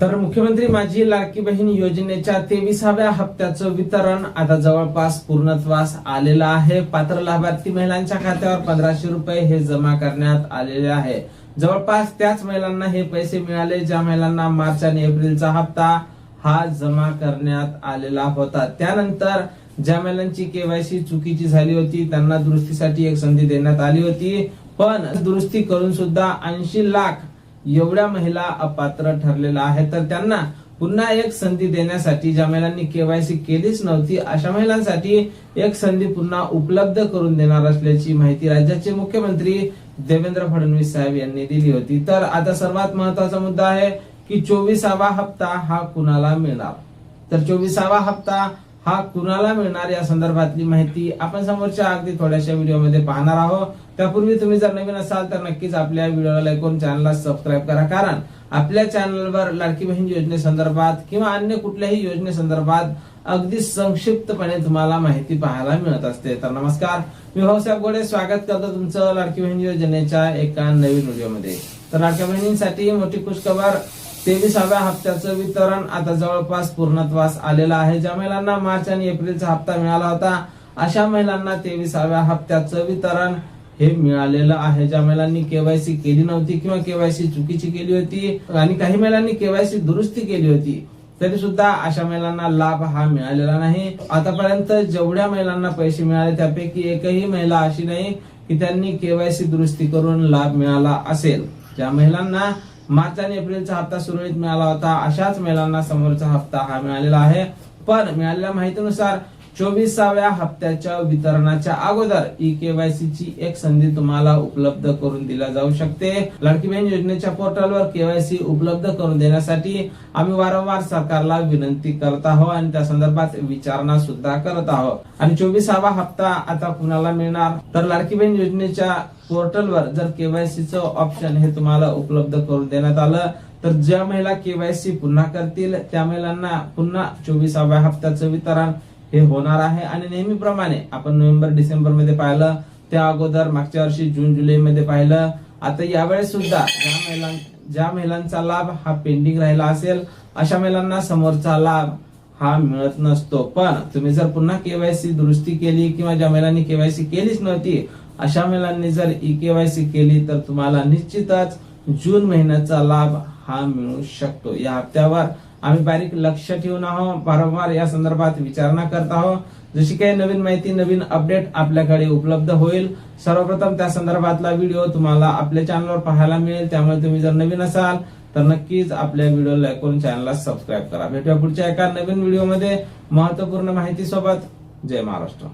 तर मुख्यमंत्री माझी लाडकी बहीण योजनेच्या 23व्या हप्त्याचं वितरण आता जवळपास पूर्णत्वास आलेलं आहे। पात्र लाभार्थी महिलांच्या खात्यावर 1500 रुपये हे जमा करण्यात आलेले आहे। जवळपास त्याच महिलांना हे पैसे मिळाले ज्या महिलांना मार्च आणि एप्रिलचा हप्ता हा जमा करण्यात आलेला होता। त्यानंतर ज्या महिलांची केवायसी चुकीची झाली होती त्यांना दुरुस्तीसाठी एक संधी देण्यात आली होती, पण दुरुस्ती करून सुद्धा 80 लाख एवढ्या महिला अपात्र ठरलेल्या आहेत। तर त्यांना पुन्हा एक संधी देण्यासाठी ज्या महिलांनी केवायसी केलीच नव्हती अशा महिलांसाठी एक संधी पुन्हा उपलब्ध करून देणार असल्याची माहिती राज्याचे मुख्यमंत्री देवेंद्र फडणवीस साहेब यांनी दिली होती। तर आता सर्वात महत्त्वाचा मुद्दा आहे की 24वा हप्ता हा कुणाला मिळणार। तर 24वा हप्ता हा कुणाला मिळणार या संदर्भातली माहिती आपण समोरच्या अगदी थोड्याशा व्हिडिओमध्ये पाहणार आहोत। त्यापूर्वी तुम्ही जर नवीन असाल तर नक्कीच आपल्या व्हिडिओला लाईक करून चॅनलला सबस्क्राईब करा, कारण आपल्या चॅनलवर लाडकी बहीण योजनेसंदर्भात किंवा अन्य कुठल्याही योजनेसंदर्भात अगदी संक्षिप्तपणे तुम्हाला माहिती पाहायला मिळत असते। तर नमस्कार, मी भाऊसाहेब गोडे स्वागत करतो तुमचं लाडकी बहीण योजनेच्या एका नवीन व्हिडिओमध्ये। तर लाडक्या बहिणींसाठी मोठी खुशखबर, 23व्या हप्त्याचं वितरण आता जवळपास पूर्णत्वास आलेलं आहे। ज्या महिलांना मार्च आणि एप्रिलचा हप्ता मिळाला होता अशा महिलांना 23व्या हप्त्याचं वितरण हे मिळालेलं आहे। ज्या महिलांनी केवायसी केली नव्हती किंवा केवायसी चुकीची केली होती आणि काही महिलांनी केवायसी दुरुस्ती केली होती तरी सुद्धा अशा महिलांना लाभ हा मिळालेला नाही। आतापर्यंत जेवढ्या महिलांना पैसे मिळाले त्यापैकी एकही महिला अशी नाही की त्यांनी केवायसी दुरुस्ती करून लाभ मिळाला असेल। ज्या महिलांना मार्च आणि एप्रिलचा हप्ता सुरळीत मिळाला होता अशाच महिलांना समोरचा हप्ता हा मिळालेला आहे। पण मिळालेल्या माहितीनुसार 24व्या हप्त्याच्या वितरणाच्या अगोदर ई केवायसी ची एक संधी तुम्हाला उपलब्ध करून दिला जाऊ शकते। लाडकी बहीण योजनेच्या पोर्टलवर केवायसी उपलब्ध करून देण्यासाठी आम्ही वारंवार सरकारला विनंती करत आहोत आणि त्या संदर्भात विचारणा सुद्धा करत आहोत। आणि 24वा हप्ता आता कुणाला मिळणार, तर लाडकी बहीण योजनेच्या पोर्टलवर जर केवायसीचं ऑप्शन हे तुम्हाला उपलब्ध करून देण्यात आलं तर ज्या महिला केवायसी पुन्हा करतील त्या महिलांना पुन्हा 24व्या हप्त्याचं वितरण हे होणार आहे। आणि नेहमीप्रमाणे आपण नोव्हेंबर डिसेंबर मध्ये पाहिलं, त्या अगोदर मागच्या वर्षी जून जुलै मध्ये पाहिलं, आता यावेळेस सुद्धा ज्या महिलांचा लाभ हा पेंडिंग राहिला असेल अशा महिलांना समोरचा लाभ हा मिळत नसतो। पण तुम्ही जर पुन्हा केवायसी दुरुस्ती केली किंवा ज्या महिलांनी केवायसी केलीच नव्हती अशा महिलांनी जर ई केवायसी केली तर तुम्हाला निश्चितच जून महिन्याचा लाभ हा मिळू शकतो। या हप्त्यावर आम्ही बारीक लक्ष ठेवून आहोत, वारंवार या संदर्भात विचारणा करत आहोत। जशी काही नवीन माहिती नवीन अपडेट आपल्याकडे उपलब्ध होईल सर्वप्रथम त्या संदर्भातला व्हिडिओ तुम्हाला आपल्या चॅनलवर पाहायला मिळेल। त्यामुळे तुम्ही जर नवीन असाल तर नक्कीच आपल्या व्हिडिओला लाईक करून चॅनलला सबस्क्राईब करा। भेटूया पुढच्या एका नवीन व्हिडिओमध्ये महत्त्वपूर्ण माहिती सोबत। जय महाराष्ट्र।